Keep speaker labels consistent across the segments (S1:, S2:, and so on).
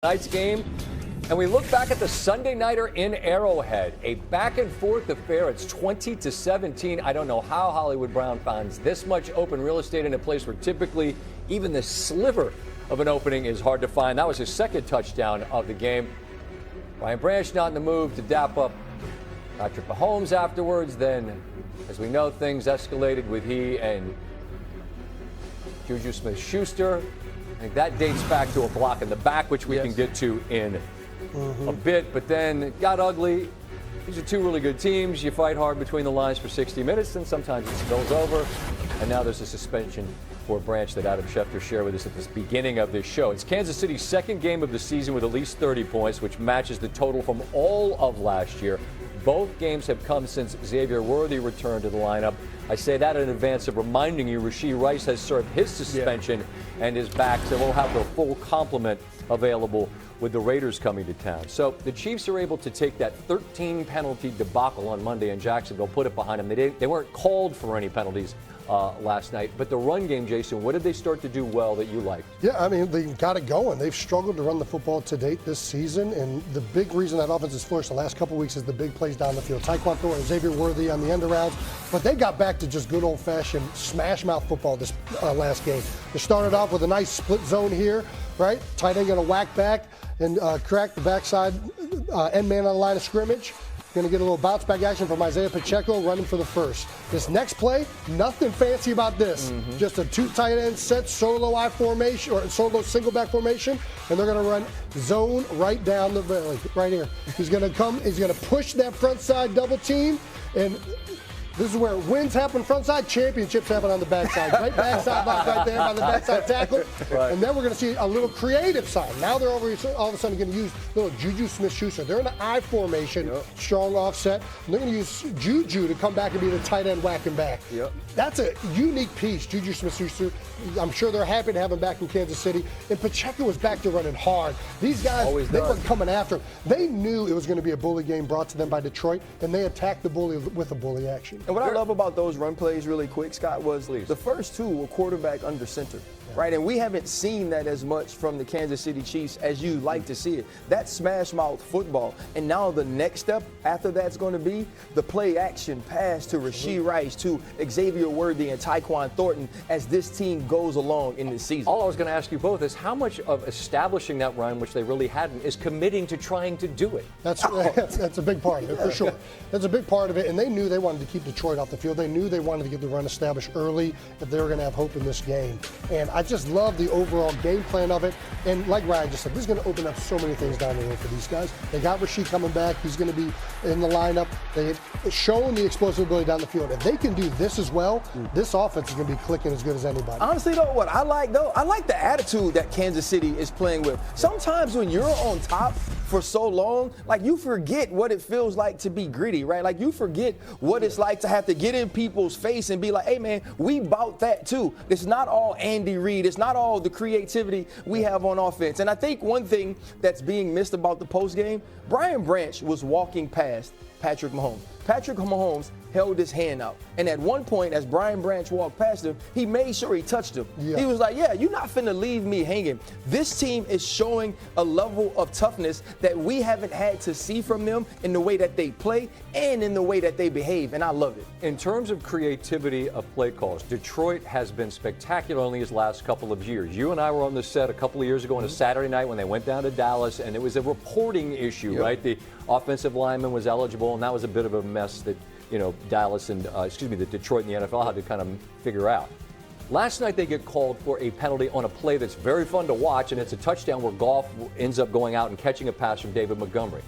S1: Tonight's game, and we look back at the Sunday nighter in Arrowhead, a back-and-forth affair. It's 20-17. I don't know how Hollywood Brown finds this much open real estate in a place where typically even the sliver of an opening is hard to find. That was his second touchdown of the game. Brian Branch not in the move to dap up Patrick Mahomes afterwards. Then, as we know, things escalated with he and Juju Smith-Schuster. I think that dates back to a block in the back, which we can get to in a bit. But then it got ugly. These are two really good teams. You fight hard between the lines for 60 minutes, and sometimes it spills over. And now there's a suspension for Branch that Adam Schefter shared with us at the beginning of this show. It's Kansas City's second game of the season with at least 30 points, which matches the total from all of last year. Both games have come since Xavier Worthy returned to the lineup. I say that in advance of reminding you Rashee Rice has served his suspension and is back, so we'll have the full complement available with the Raiders coming to town. So the Chiefs are able to take that 13 penalty debacle on Monday in Jacksonville, put it behind them. They weren't called for any penalties last night. But the run game, Jason, what did they start to do well that you liked?
S2: Yeah, I mean, they got it going. They've struggled to run the football to date this season, and the big reason that offense has flourished the last couple weeks is the big plays down the field. Tyquan Thornton, Xavier Worthy on the end arounds, but they got back to just good old-fashioned smash-mouth football this last game. They started off with a nice split zone here, right? Tight end going to whack back and crack the backside end man on the line of scrimmage. Going to get a little bounce back action from Isaiah Pacheco running for the first. This next play, nothing fancy about this. Just a two tight end set, solo I formation or solo single back formation, and they're going to run zone right down the valley, right here. He's going to come, he's going to push that front side double team, and this is where wins happen front side, championships happen on the backside. Right backside block right there by the backside tackle. Right. And then we're going to see a little creative side. Now they're all of a sudden going to use little Juju Smith-Schuster. They're in an I formation, strong offset. And they're going to use Juju to come back and be the tight end whacking back. That's a unique piece, Juju Smith-Schuster. I'm sure they're happy to have him back in Kansas City. And Pacheco was back to running hard. These guys, they were coming after him. They knew it was going to be a bully game brought to them by Detroit, and they attacked the bully with a bully action.
S3: And what I love about those run plays really quick, Scott, was the first two were quarterback under center, right? And we haven't seen that as much from the Kansas City Chiefs as you like to see it. That smash mouth football. And now the next step after that's going to be the play action pass to Rashee Rice, to Xavier Worthy and Tyquan Thornton as this team goes along in this season.
S1: All I was going to ask you both is how much of establishing that run, which they really hadn't, is committing to trying to do it?
S2: That's a big part of it, for sure. That's a big part of it. And they knew they wanted to keep Detroit off the field. They knew they wanted to get the run established early if they were going to have hope in this game. And I just love the overall game plan of it. And like Ryan just said, this is going to open up so many things down the road for these guys. They got Rashee coming back. He's going to be in the lineup. They have shown the explosive ability down the field. If they can do this as well, this offense is going to be clicking as good as anybody.
S3: Honestly, though, what I like the attitude that Kansas City is playing with. Sometimes when you're on top for so long, like, you forget what it feels like to be gritty, right? Like, you forget what it's like to have to get in people's face and be like, hey, man, we bout that too. It's not all Andy Reid. It's not all the creativity we have on offense. And I think one thing that's being missed about the postgame, Brian Branch was walking past Patrick Mahomes. Patrick Mahomes held his hand out. And at one point, as Brian Branch walked past him, he made sure he touched him. He was like, yeah, you're not finna leave me hanging. This team is showing a level of toughness that we haven't had to see from them in the way that they play and in the way that they behave, and I love it.
S1: In terms of creativity of play calls, Detroit has been spectacular only his last couple of years. You and I were on the set a couple of years ago on a Saturday night when they went down to Dallas, and it was a reporting issue, right? The offensive lineman was eligible, and that was a bit of a mess that Dallas and, that Detroit and the NFL had to kind of figure out. Last night they get called for a penalty on a play that's very fun to watch, and it's a touchdown where Goff ends up going out and catching a pass from David Montgomery.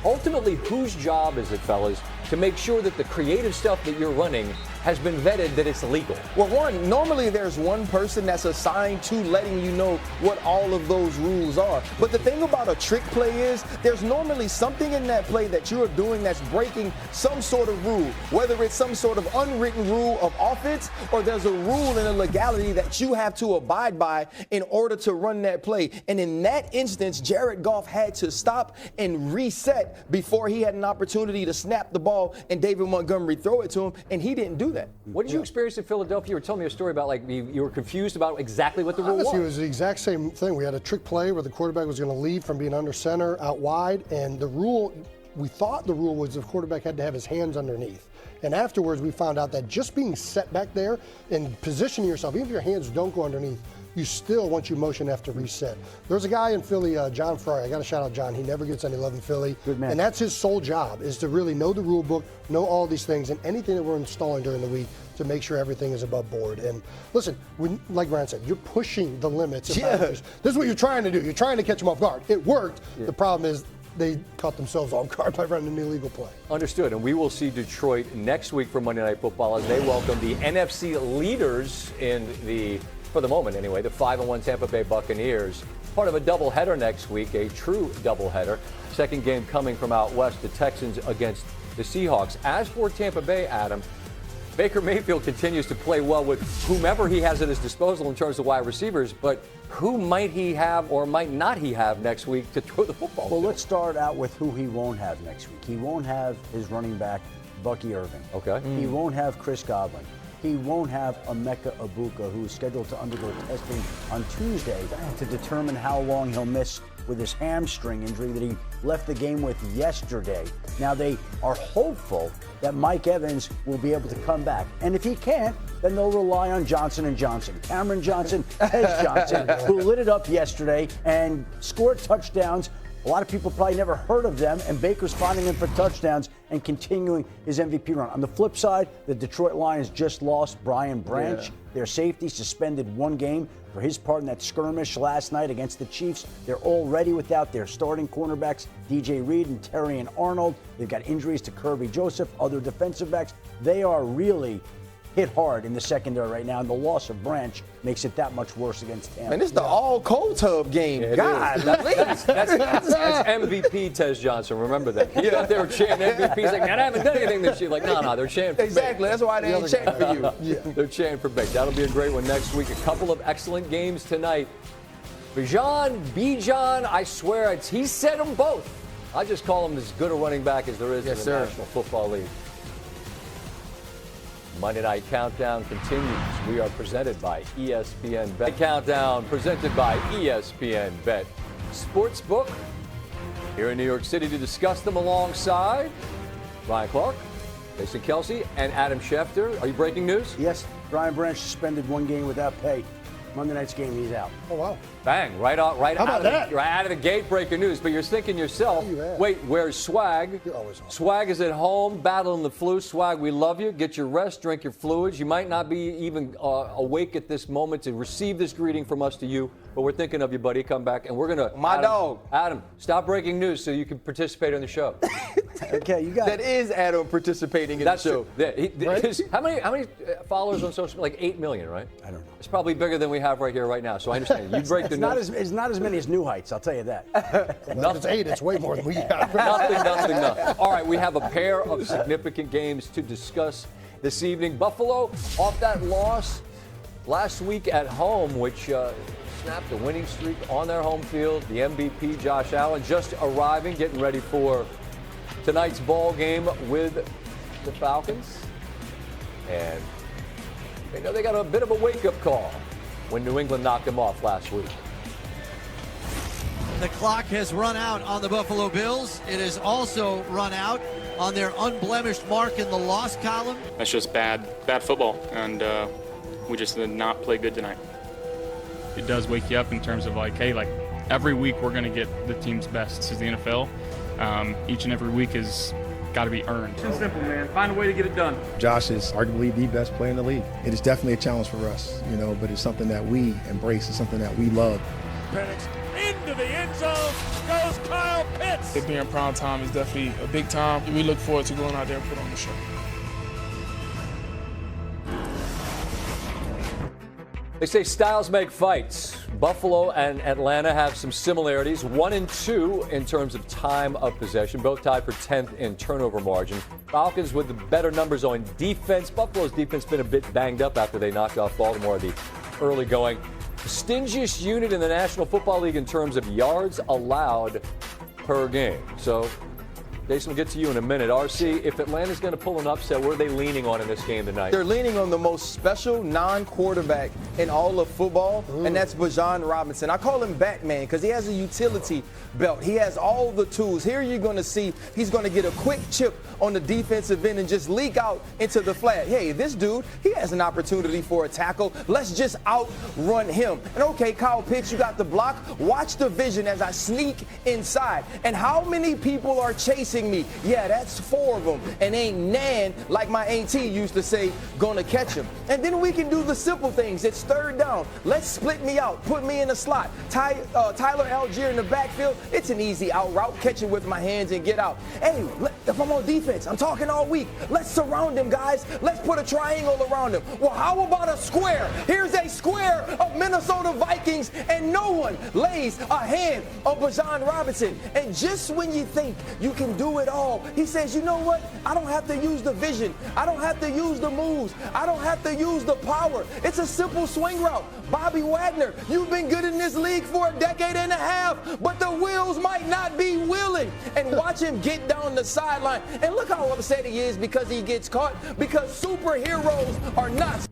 S1: Ultimately, whose job is it, fellas, to make sure that the creative stuff that you're running has been vetted, that it's legal?
S3: Well, normally there's one person that's assigned to letting you know what all of those rules are. But the thing about a trick play is there's normally something in that play that you're doing that's breaking some sort of rule, whether it's some sort of unwritten rule of offense or there's a rule and a legality that you have to abide by in order to run that play. And in that instance, Jared Goff had to stop and reset before he had an opportunity to snap the ball and David Montgomery throw it to him, and he didn't do that.
S1: What did you experience in Philadelphia? You were telling me a story about like you were confused about exactly what the rule
S2: Honestly,
S1: was.
S2: it was the exact same thing. We had a trick play where the quarterback was going to lead from being under center out wide, and the rule, we thought the rule was the quarterback had to have his hands underneath. And afterwards, we found out that just being set back there and positioning yourself, even if your hands don't go underneath, you still, once you motion, have to reset. There's a guy in Philly, John Fry. I got to shout out John. He never gets any love in Philly.
S4: Good man.
S2: And that's his sole job, is to really know the rule book, know all these things, and anything that we're installing during the week to make sure everything is above board. And listen, like Brian said, you're pushing the limits of boundaries. This is what you're trying to do. You're trying to catch them off guard. It worked. Yeah. The problem is they caught themselves off guard by running an illegal play.
S1: Understood. And we will see Detroit next week for Monday Night Football as they welcome the NFC leaders in the, for the moment anyway, the 5-1 Tampa Bay Buccaneers. Part of a doubleheader next week, a true doubleheader. Second game coming from out west, the Texans against the Seahawks. As for Tampa Bay, Adam, Baker Mayfield continues to play well with whomever he has at his disposal in terms of wide receivers, but who might he have or might not he have next week to throw the football
S4: Well,
S1: to?
S4: let's start out with who he won't have next week. He won't have his running back, Bucky Irving.
S1: Okay.
S4: He won't have Chris Godwin. He won't have Emeka Egbuka, who is scheduled to undergo testing on Tuesday to determine how long he'll miss with his hamstring injury that he left the game with yesterday. Now, they are hopeful that Mike Evans will be able to come back. And if he can't, then they'll rely on Johnson & Johnson. Cameron Johnson, Tez Johnson, who lit it up yesterday and scored touchdowns. A lot of people probably never heard of them, and Baker's finding them for touchdowns and continuing his MVP run. On the flip side, the Detroit Lions just lost Brian Branch. Their safety suspended one game for his part in that skirmish last night against the Chiefs. They're already without their starting cornerbacks, DJ Reed and Terrion Arnold. They've got injuries to Kirby Joseph, other defensive backs. They are really hit hard in the secondary right now, and the loss of Branch makes it that much worse against Tampa.
S3: And it's the all cold tub game.
S1: Yeah,
S3: God,
S1: that's MVP Tez Johnson. Remember that. He thought they were chanting MVP. He's like, I haven't done anything this year. Like, no, they're chanting for
S3: Exactly. That's why they ain't chanting for you.
S1: They're chanting for Big. That'll be a great one next week. A couple of excellent games tonight. Bijan, I swear, he said them both. I just call him as good a running back as there is in the National Football League. Monday Night Countdown continues. We are presented by ESPN Bet. Countdown presented by ESPN Bet Sportsbook. Here in New York City to discuss them alongside Ryan Clark, Jason Kelce, and Adam Schefter. Are you breaking news?
S4: Yes, Brian Branch suspended one game without pay. Monday night's game, he's out.
S2: Oh, wow.
S1: Bang, right out of the gate, breaking news. But you're thinking yourself, wait, where's Swag?
S2: You're always on.
S1: Swag is at home battling the flu. Swag, we love you. Get your rest, drink your fluids. You might not be even awake at this moment to receive this greeting from us to you, but we're thinking of you, buddy. Come back, and we're going to...
S3: Dog.
S1: Adam, stop breaking news so you can participate on the show.
S4: Okay, you got
S3: That is Adam participating in the show.
S1: How many followers on social media? Like 8 million, right?
S4: I don't know.
S1: It's probably bigger than we have right here, right now. So I understand. You break the news.
S4: It's not as many as New Heights, I'll tell you that.
S2: If it's 8, it's way more than we got.
S1: Nothing. All right, we have a pair of significant games to discuss this evening. Buffalo off that loss last week at home, which snapped a winning streak on their home field. The MVP, Josh Allen, just arriving, getting ready for tonight's ball game with the Falcons. And they know they got a bit of a wake-up call when New England knocked them off last week.
S5: The clock has run out on the Buffalo Bills. It has also run out on their unblemished mark in the loss column.
S6: That's just bad football, and we just did not play good tonight.
S7: It does wake you up in terms of like, hey, like every week we're going to get the team's best. This is the NFL. Each and every week has got to be earned.
S8: Too simple, man. Find a way to get it done.
S9: Josh is arguably the best player in the league. It is definitely a challenge for us, but it's something that we embrace. It's something that we love.
S10: Penix into the end zone goes Kyle Pitts.
S11: It being prime time is definitely a big time. We look forward to going out there and put on the show.
S1: They say styles make fights. Buffalo and Atlanta have some similarities. 1 and 2 in terms of time of possession, both tied for 10th in turnover margin. Falcons with the better numbers on defense. Buffalo's defense been a bit banged up after they knocked off Baltimore the early going. The stingiest unit in the National Football League in terms of yards allowed per game. So Jason, we'll get to you in a minute. RC, if Atlanta's going to pull an upset, what are they leaning on in this game tonight?
S3: They're leaning on the most special non-quarterback in all of football, and that's Bijan Robinson. I call him Batman because he has a utility belt. He has all the tools. Here you're going to see he's going to get a quick chip on the defensive end and just leak out into the flat. Hey, this dude, he has an opportunity for a tackle. Let's just outrun him. And okay, Kyle Pitts, you got the block. Watch the vision as I sneak inside. And how many people are chasing me? Yeah, that's 4 of them. And ain't Nan, like my auntie used to say, gonna catch him. And then we can do the simple things. It's 3rd down. Let's split me out. Put me in the slot. Tyler Algier in the backfield. It's an easy out route. Catch it with my hands and get out. Hey, if I'm on defense, I'm talking all week. Let's surround him, guys. Let's put a triangle around him. Well, how about a square? Here's a square of Minnesota Vikings, and no one lays a hand on Bijan Robinson. And just when you think you can do it all, he says, you know what? I don't have to use the vision. I don't have to use the moves. I don't have to use the power. It's a simple swing route. Bobby Wagner, you've been good in this league for a decade and a half, but the wheels might not be willing. And watch him get down the sideline. And look how upset he is because he gets caught, because superheroes are not